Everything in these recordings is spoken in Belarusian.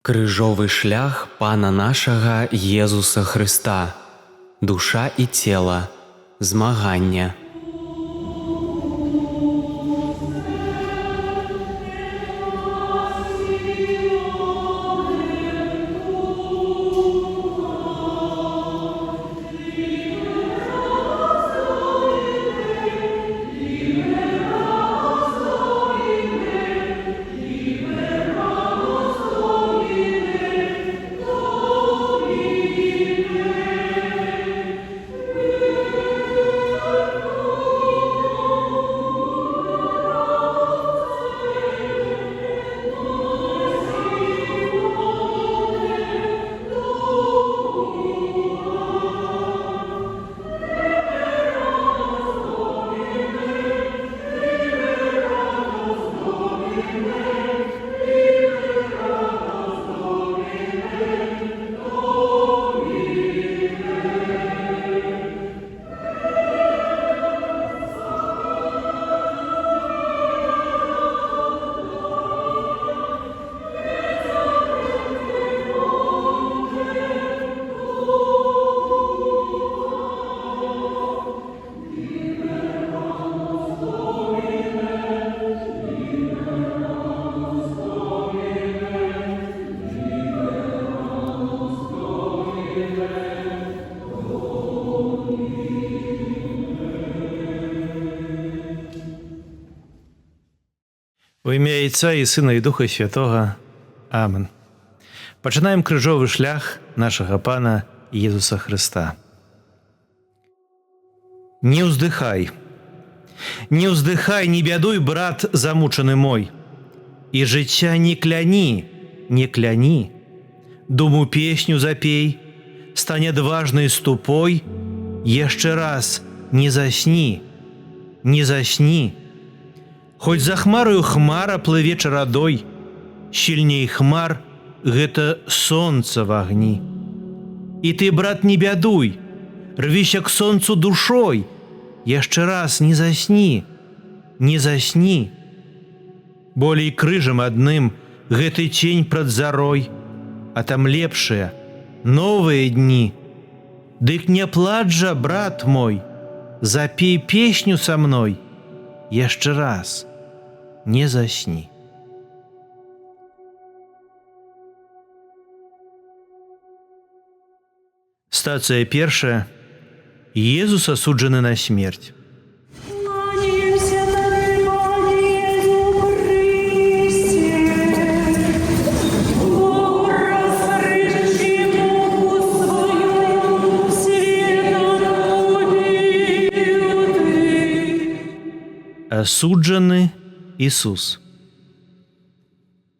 Крыжовы шлях Пана нашага Езуса Хрыста. Душа і цела. Змагання. У ім'я Отця і Сина і Духа Святого. Амен. Починаємо крижовий шлях нашого Пана Єзуса Христа. Не уздыхай, не бядуй, брат замучений мой, і життя не кляні, думу песню запей, стань одважний ступой, jeszcze раз не засні, Хоць за хмарою хмара плыве чарадой, сильней хмар гэта сонца в агні. І ты, брат, не бядуй, рвіся к сонцу душой, яшчэ раз не засні. Болей крыжам адным гэты цень прад зарой, а там лепшыя, новыя дні. Дык не плач жа, брат мой, запей песню са мной, яшчэ раз не засні. Стацыя першая. Езус асуджаны на смерць. Асуджаны Ісус.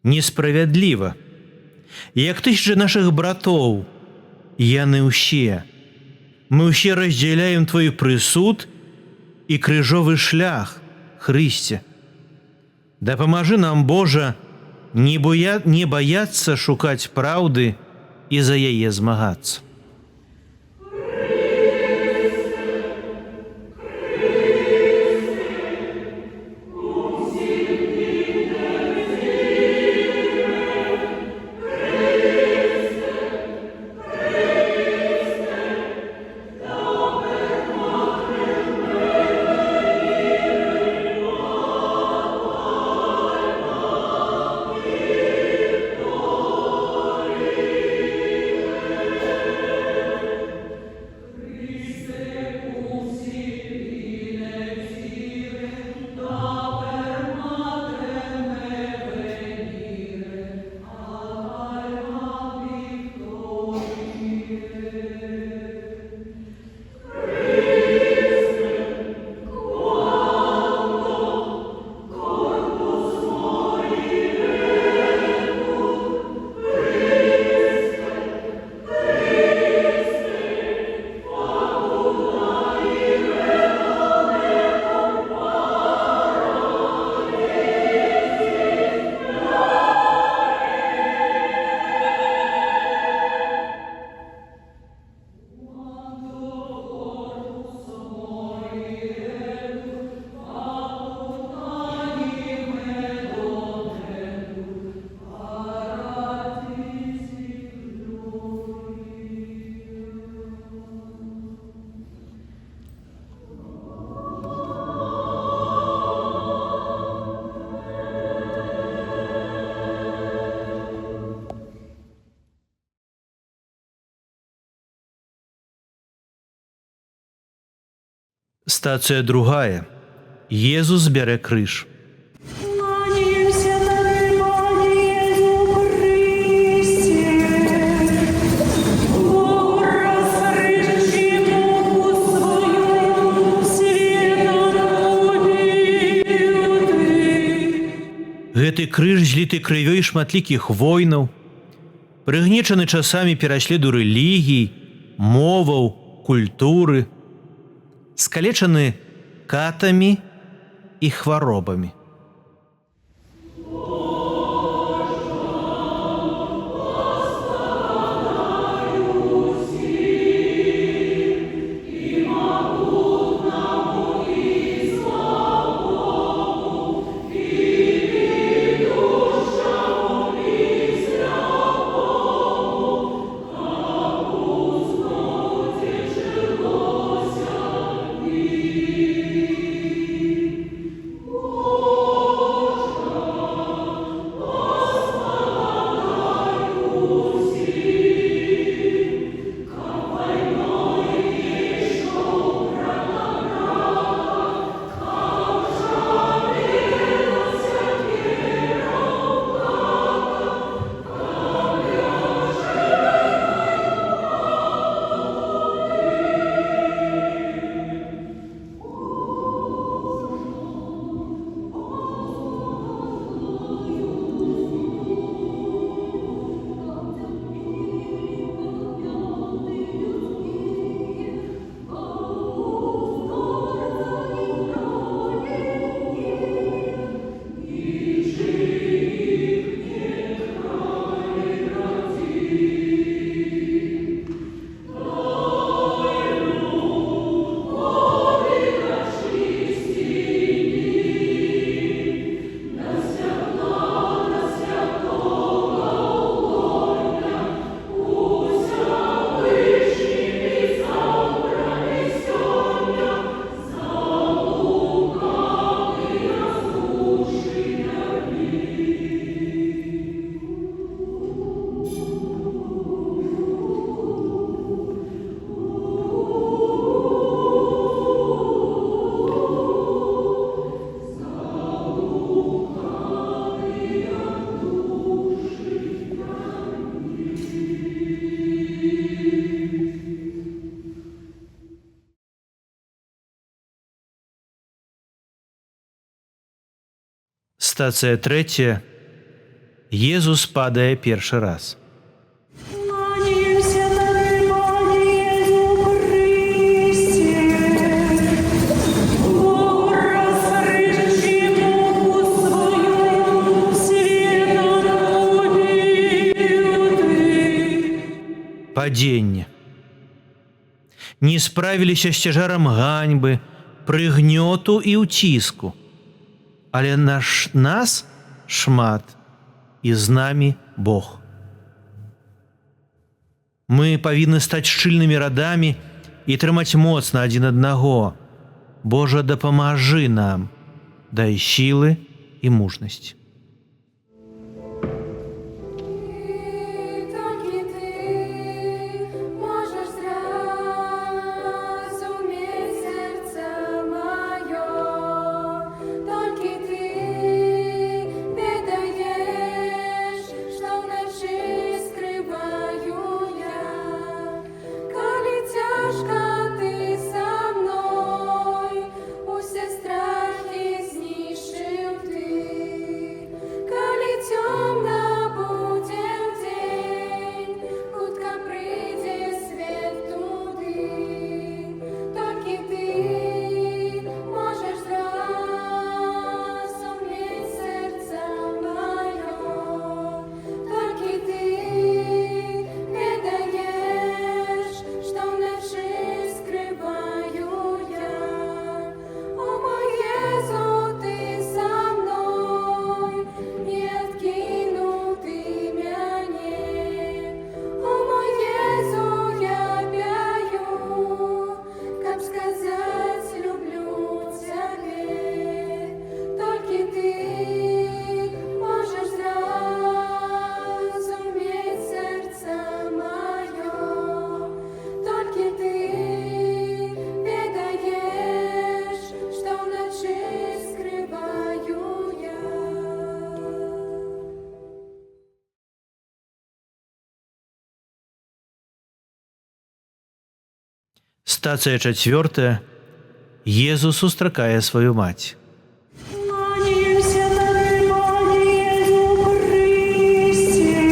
Несправядліва. Як тысячы нашых братоў, яны ўсе. Мы ўсе раздзяляем Твой прысуд і крыжовы шлях, Хрысце. Дапамажы нам, Божа, не баяцца шукаць праўды і за яе змагацца. Стацыя другая. Езус бярэ крыж. Кланяемся Тобі, Пане Єсу Христе, Богу розкричи мову свою, світом убив Ти. Гэты крыж зліты крывёй шматлікіх войнаў, прыгнечаны часамі пераследу рэлігій, моваў, культуры, скалечаны катамі і хваробамі. Стацыя трэцяя. Езус падае першы раз. Кланяемся Тобі, Пане Єсу Христе, Богу розкричи мову свою, світом убив Ти. Падзенне. Не справіліся з цяжарам ганьбы, прыгнёту і ўціску. Але нас шмат, і з намі Бог. Мы павінны стаць шчыльнымі радамі і трымаць моцна адзін аднаго. Божа, дапамажы нам, дай сілы і мужнасць. Тільки Ти можеш зрозуміти серце моє, тільки Ти віддаєш, що вночі скриваю я. Коли тяжко Ти со мною, усі страхи знищив Ти. Стацыя 4. Езус сустракае сваю маці. Кланяюся табе, Пане Єсу Христе,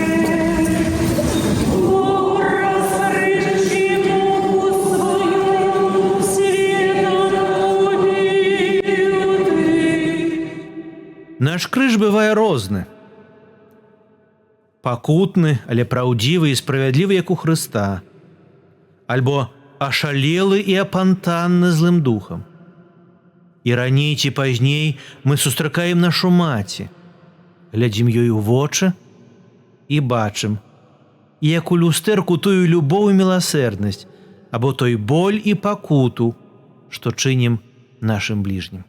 Бог розкричи мову свою, світом удів ти. Наш крыж бывае розны. Пакутны, але праўдзівы і справядлівы, як у Хрыста. Альбо ашалелы і апантанны злым духам. І раней ці пазней мы сустракаем нашу маці, глядзім ёй у вочы і бачым, як у люстэрку тую любоў і міласэрнасць, або той боль і пакуту, што чынім нашым бліжнім.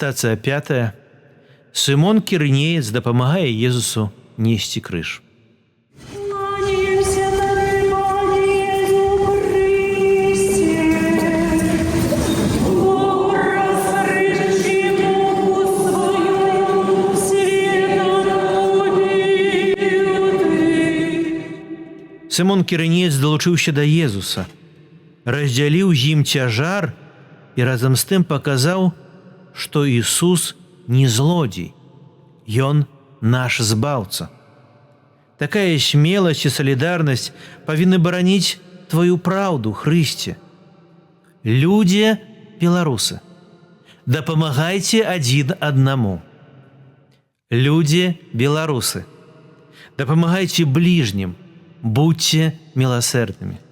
Манифестация 5. Симон Киринеец дапамагае Езусу нести крыж. Кланяемся Тобі, Пане Єсу Христе. Бог розкрижи муку свою, світом удів Ти. Симон Киринеец долучыўся да Езуса, раздзяліў з ім цяжар і разам з тым паказаў, што Ісус не злодзей, Ён наш збаўца. Такая смеласць і салідарнасць павінны бараніць тваю праўду, Хрысце. Людзі беларусы, дапамагайце адзін аднаму. Людзі беларусы, дапамагайце бліжнім, будьце міласэрнымі.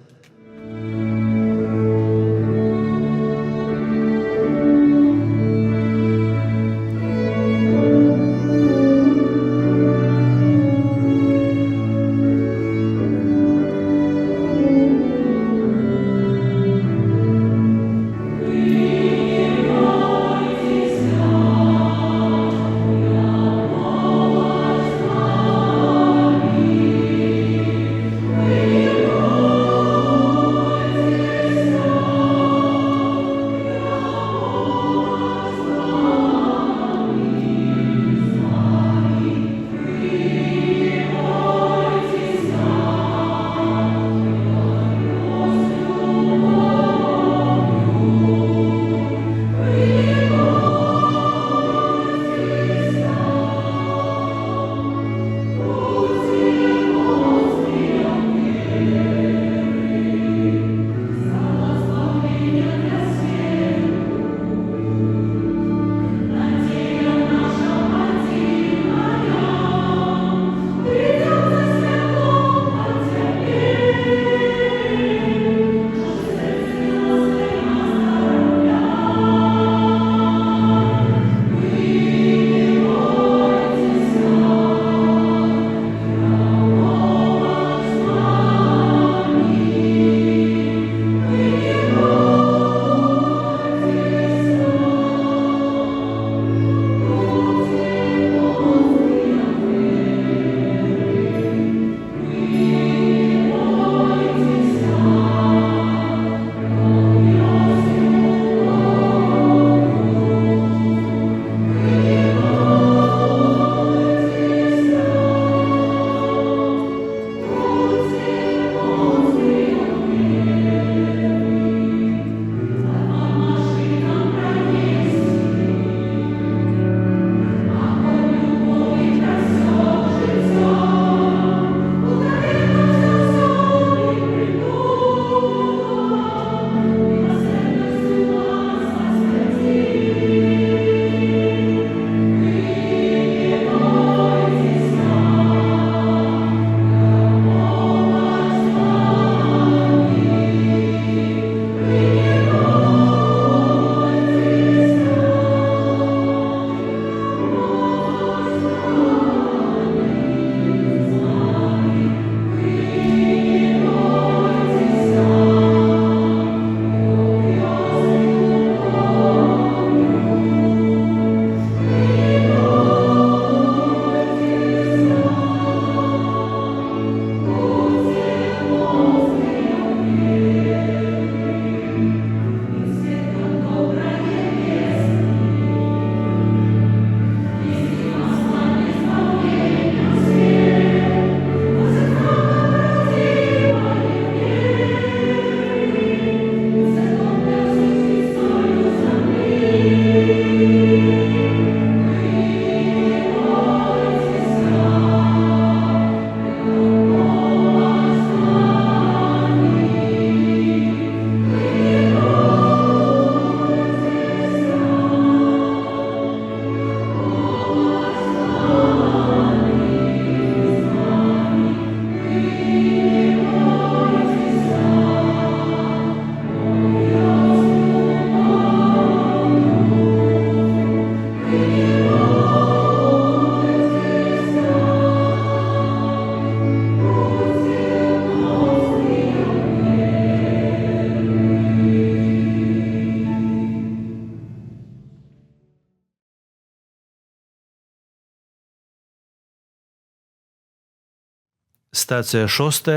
Стация 6.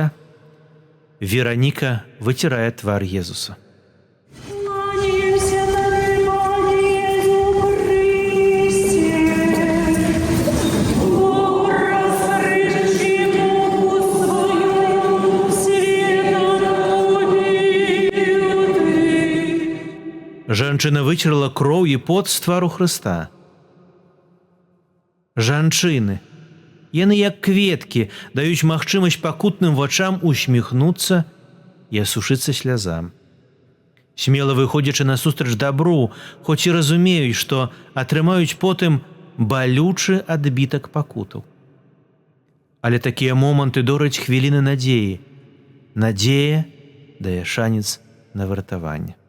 Вероника вытирает твар Иисуса. Кланяемся Тебе, Иису Христе. Богу раскрывшему свою, светом удивил Ты. Жанчына выцерла кроў і пот з твару Хрыста. Жанчыны, яны як кветкі, даюць магчымасць пакутным вачам усміхнуцца і асушыцца слязам. Смела выходзячы насустрач дабру, хоць і разумеюць, што атрымаюць потым балючы адбітак пакутаў. Але такія моманты дораць хвіліны надзеі. Надзея дае шанец на выратаванне.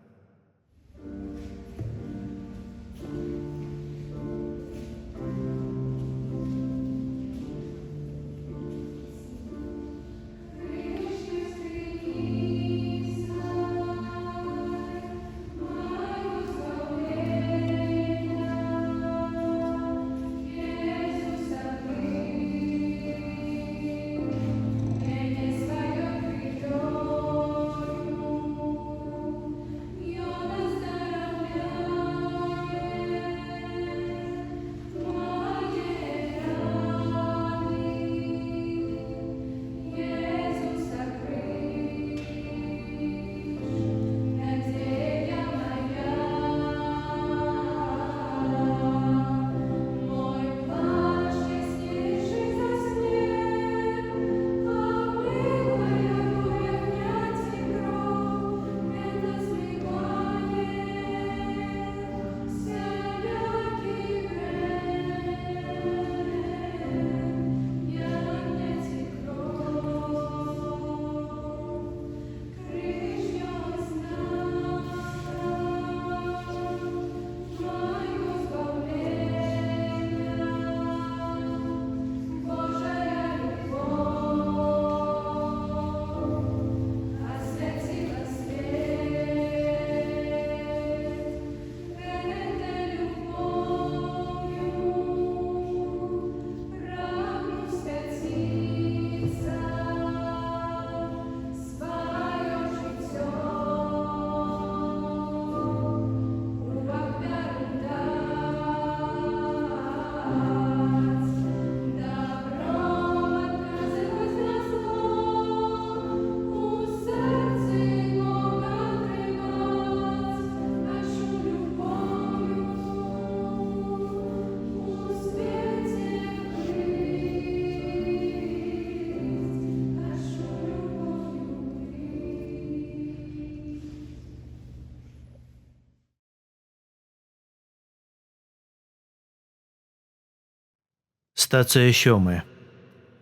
Стацыя 7.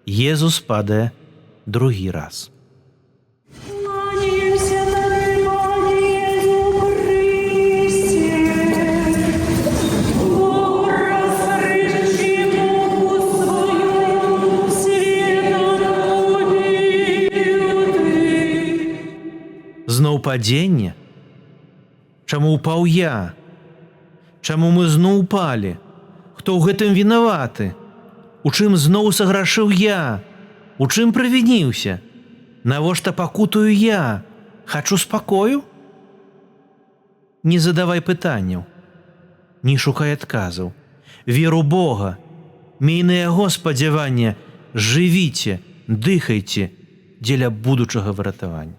Езус падае другі раз. Кланяемся Тебе, Иису Христе. Богу раскрывшему свою, светом удивил Ты. Зноў падзенне? Чаму ўпаў я? Чаму мы зноў упалі? Хто ў гэтым вінаваты? У чым зноў саграшыў я? У чым правініўся? Навошта пакутую я? Хачу спакою? Не задавай пытанняў, не шукай адказаў. Веру Бога, мей на яго спадзяванне, жывіце, дыхайце дзеля будучага выратавання.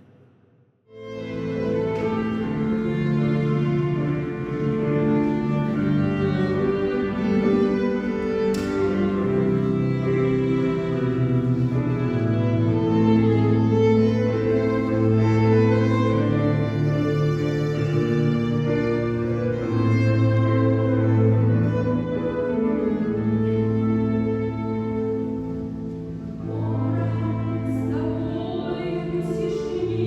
С тобой, в тишине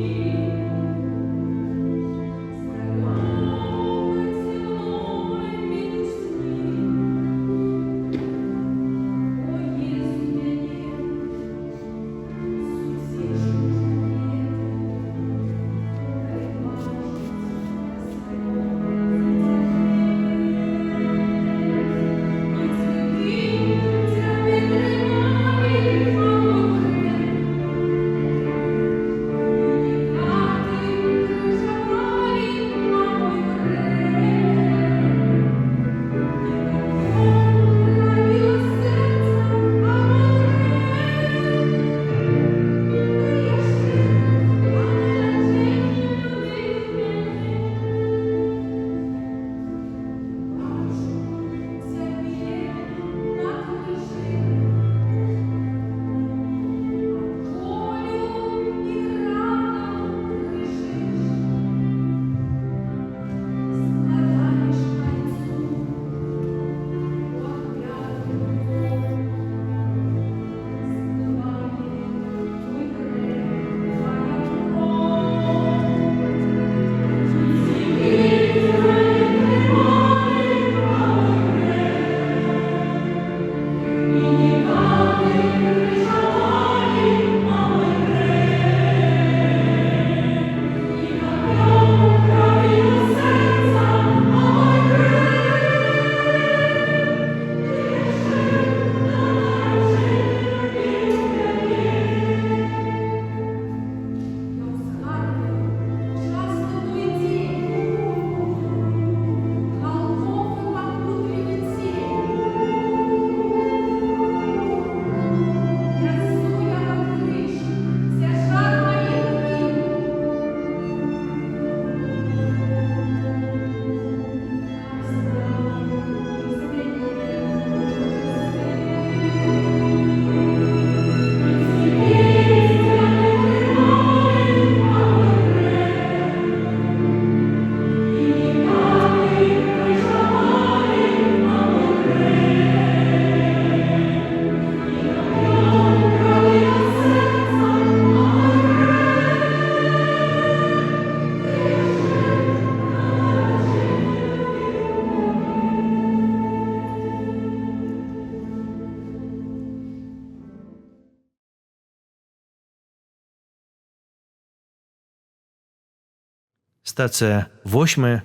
Стацыя 8.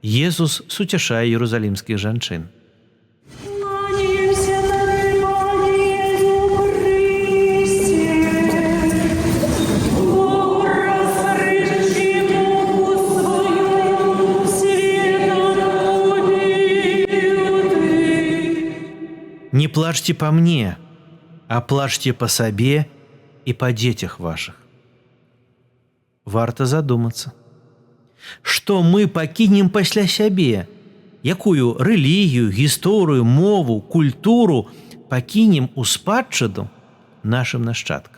Езус суцяшае єрусалімскіх жанчын. Кланяемся Тебе, Пане Иису Христе. Бог, раскрывший муку свою, светом убил Ты. Не плачьте по мне, а плачьте по сабе и по детях ваших. Варта задуматься. Што мы пакінем пасля сябе? Якую рэлігію, гісторыю, мову, культуру пакінем у спадчыну нашым нашчадкам?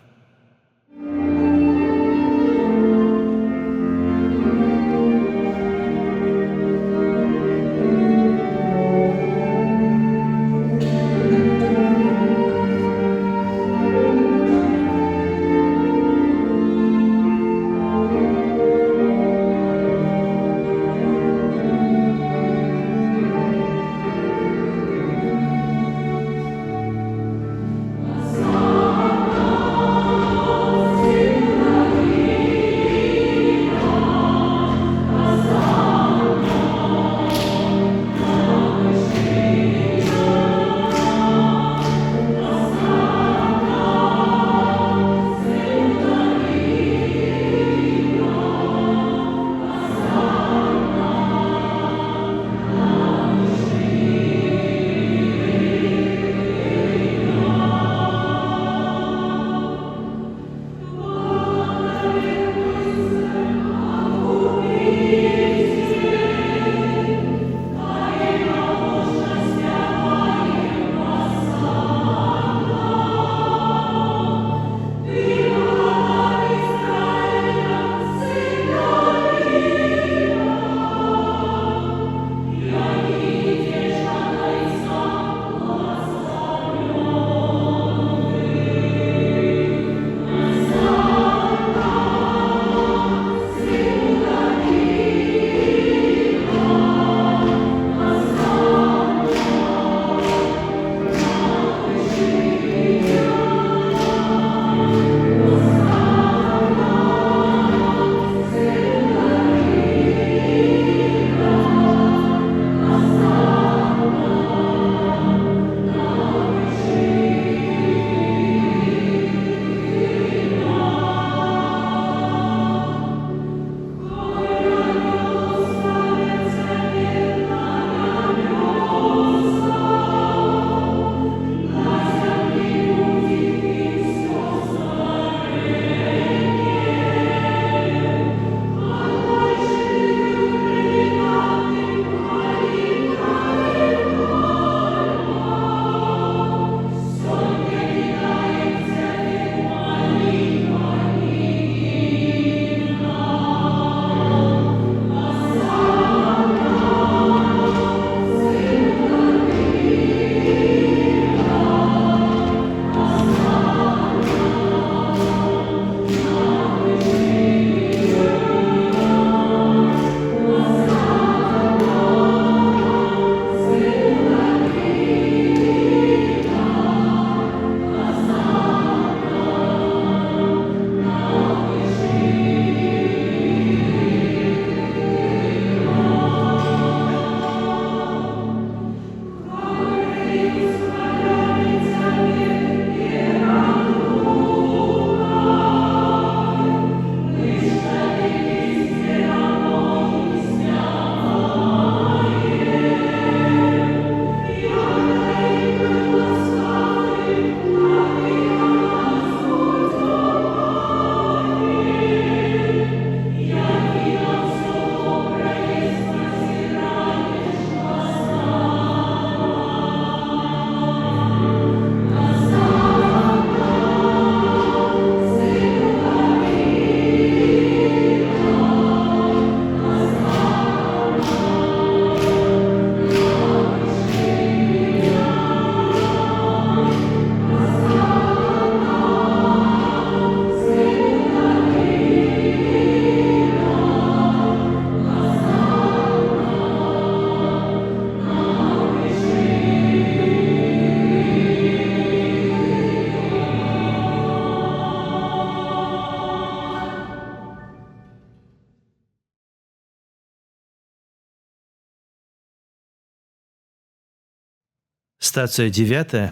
Стацыя 9.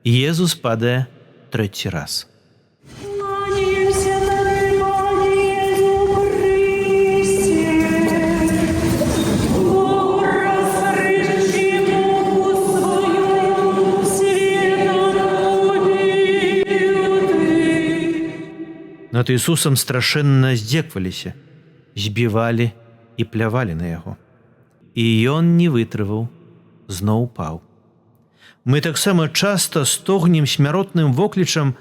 Езус падае трэці раз. Кланяемся Тебе, Пане Иису Христе. Бог, раскрывший ногу свою, светом убил Ты. Над Ісусам страшэнна здзекваліся, збівалі і плявалі на яго. І ён не вытрываў, зноў паў. Мы таксама часта стогнем смяротным воклічам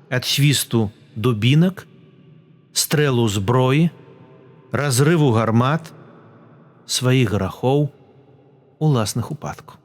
ад свісту дубінак, стрэлу зброі, разрыву гармат, сваіх грахоў, уласных упадкаў.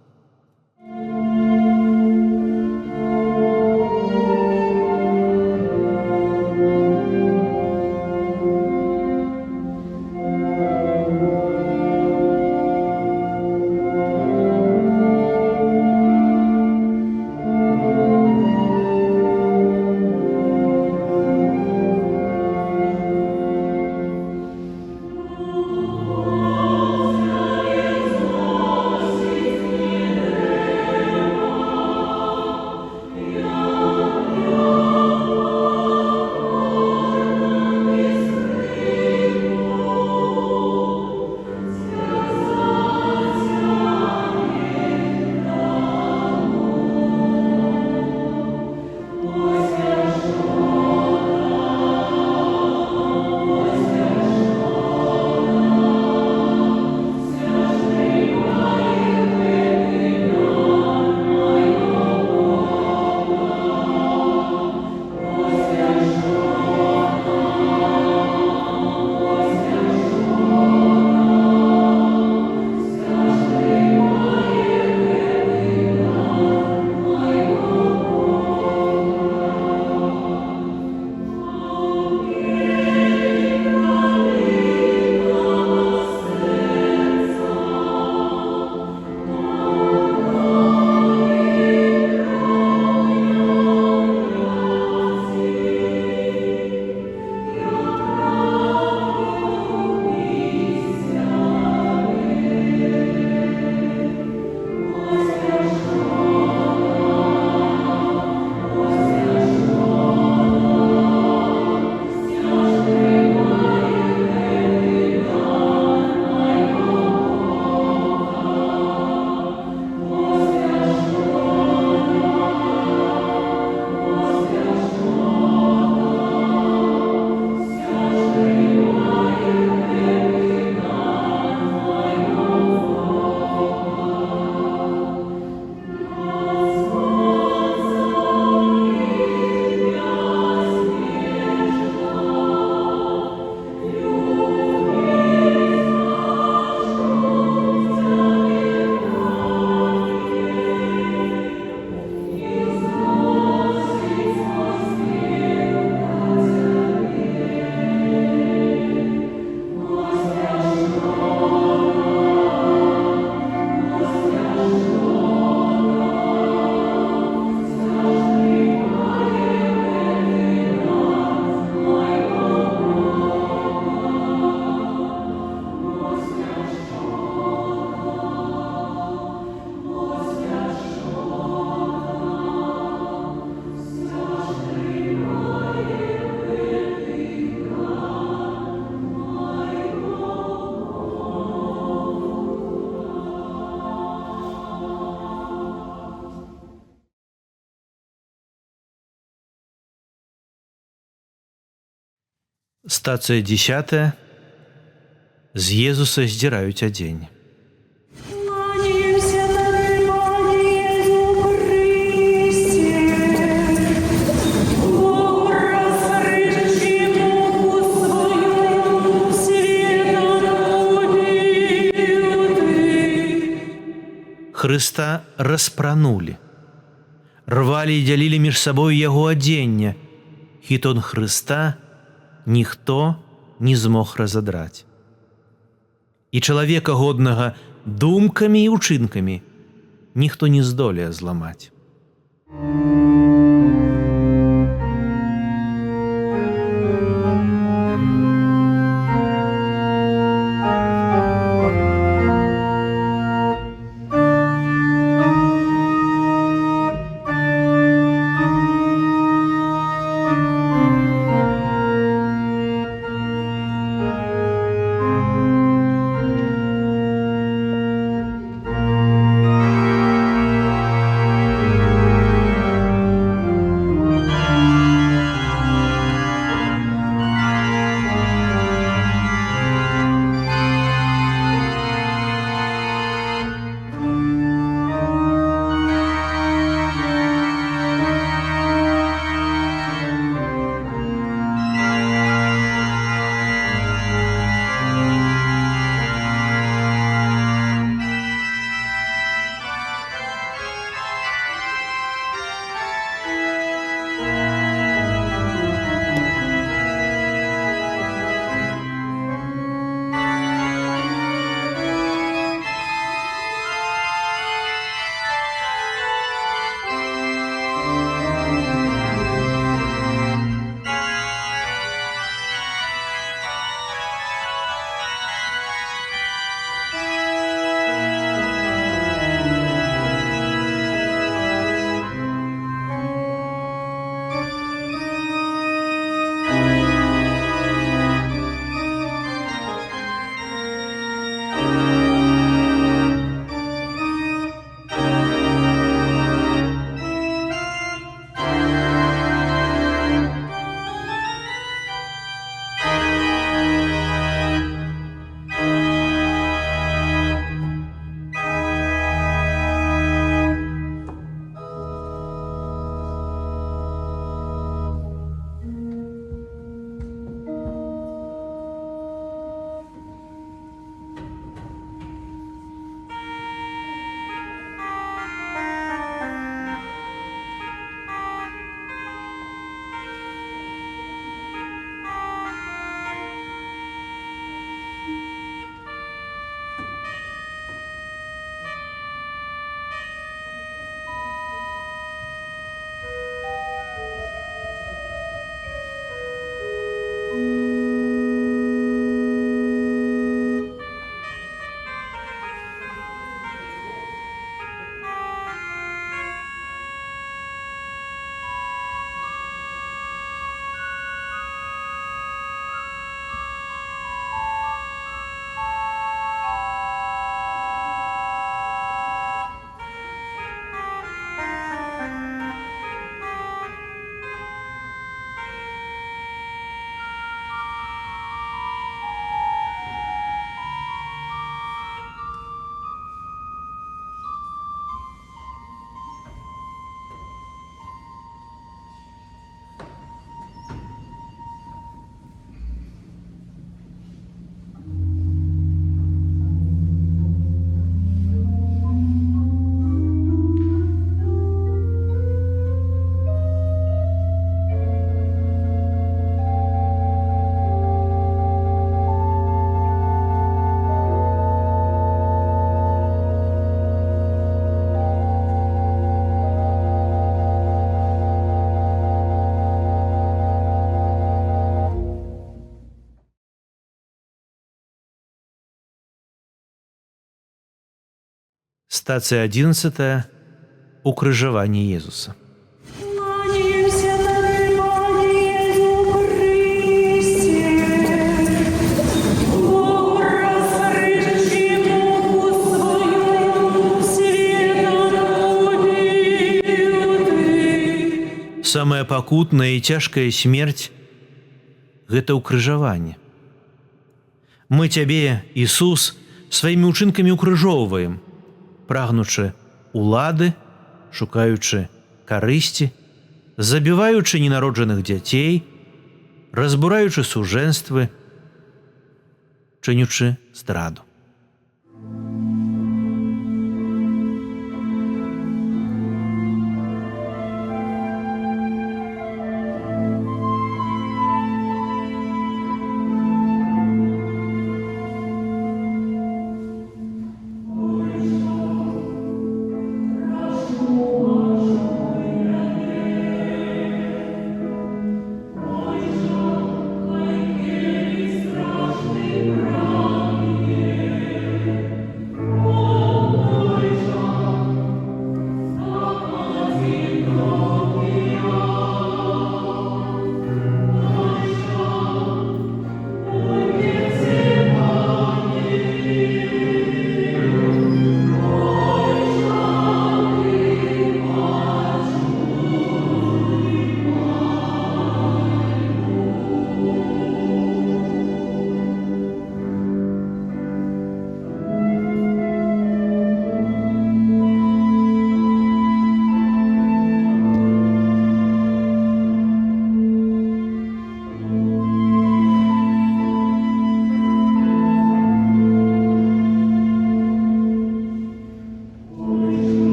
Стацыя 10. З Езуса здзіраюць адзенне. Кланяемся Тебе, Пане Иису Христе. Бог, раскрывший ногу свою, светом убил Ты. Хрыста распранулі, рвалі і дзялілі між сабою яго адзенне. Хітон Хрыста ніхто не змог разадраць. І чалавека годнага думкамі і ўчынкамі ніхто не здолее зламаць. Стация 11. Укрыжование Иисуса. Кланяемся Тобі, Пане Єсу Христе, Богу розпоряджаючи муку свою, світом убив Ти. Самая пакутная и тяжкая смерть – гэта укрыжаванне. Мы Цябе, Ісус, сваімі ўчынкамі укрыжоўваем, прагнучы улады, шукаючы карысці, забіваючы ненароджаных дзяцей, разбураючы сужэнствы, чынючы здраду.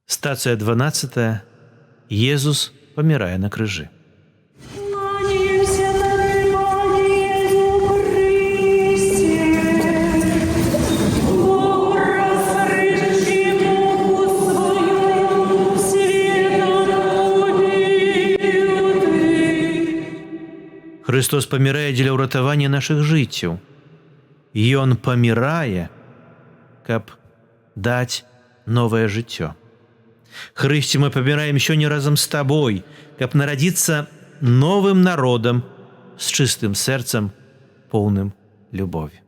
Стация 12. Иисус помирая на крыжи. Кланяемся Тобі, Пане Єсу Христе, Богу розпоряджаючи муку свою, світом убив Ти. Христос памірае дзеля ўратавання нашых жыццяў. Ён памірае, каб даць новае жыццё. Христе, мы паміраем сёння разам з Табой, каб нарадзіцца новым народам з чыстым сэрцам, поўным любові.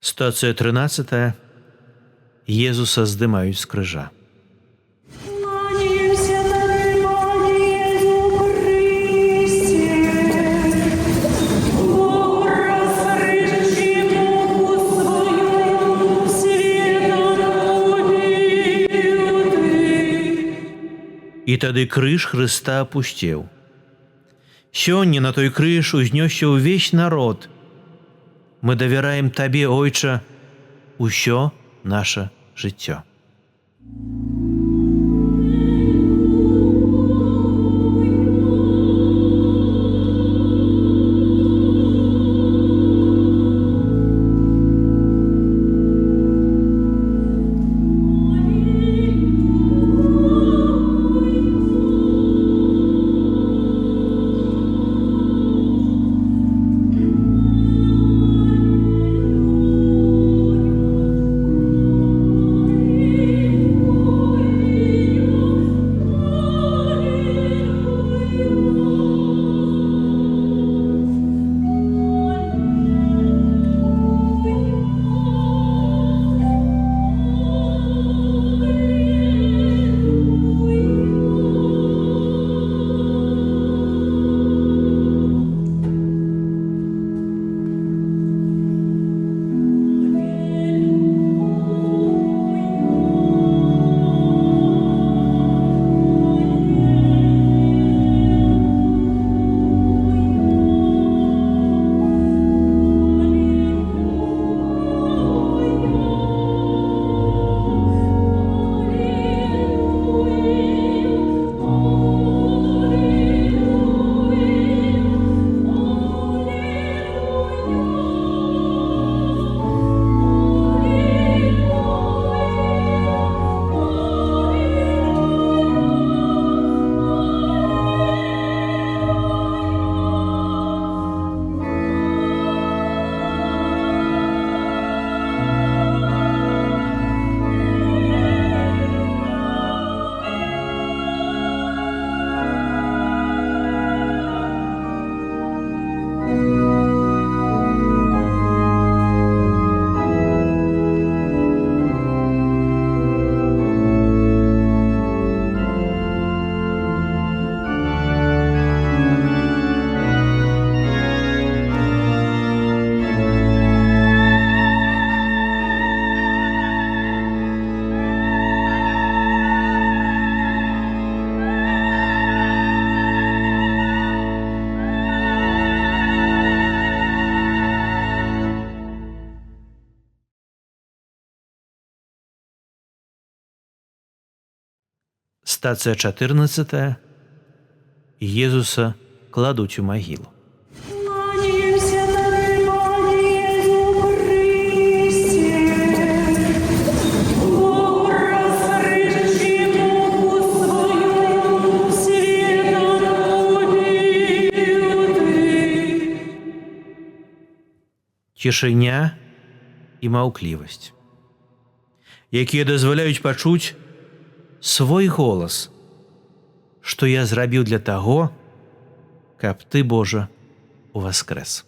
Стацыя 13. Езуса здымаюць з крыжа. Кланяемся Тебе, Пане Иису Христе. Бог, раскрывший муку свою, светом убил Ты. І тады крыж Хрыста апусцеў. Сёння на той крыж узнёсся ўвесь народ. Мы давяраем Табе, Ойча, усё наша жыццё. Стацыя 14. Езуса кладуць у магілу. Кланяемся Тебе, Пане Иису Христе. Бог, раскрывший муку свою, светом убил Ты. Цішыня і маўклівасць, якія дазваляюць пачуць свой голас, што я зрабіў для таго, каб Ты, Божа, уваскрэс.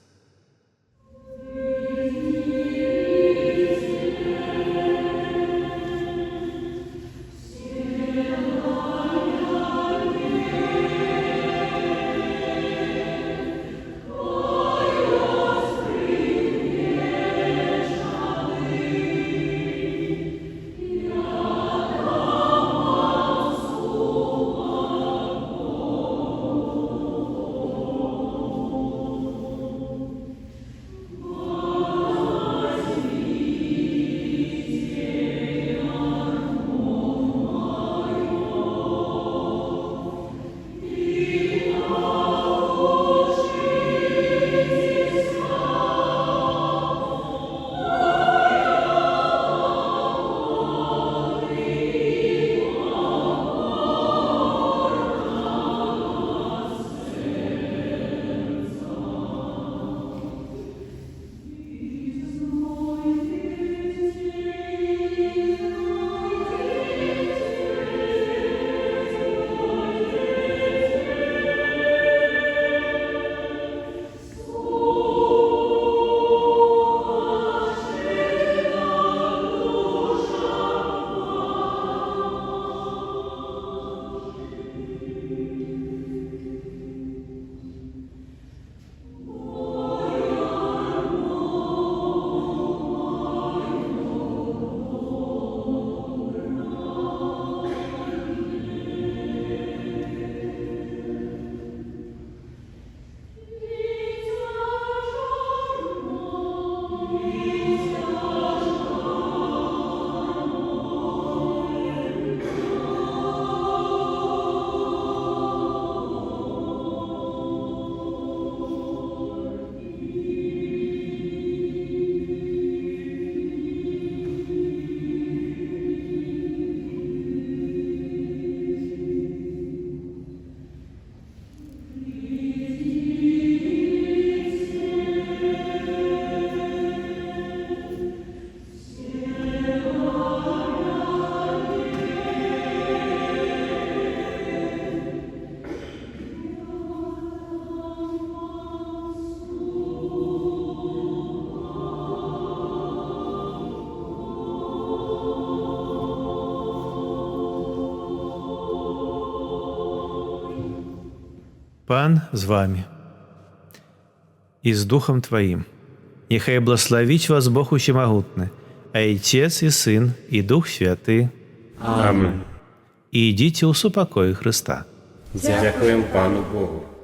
Пан з вами і з Духом Твоїм. Нехай благословить вас Бог Усемогутный, Отец и Сын, и Дух Святый. Амінь. И идите у супокоя Христа. Дякуємо Пану Богу.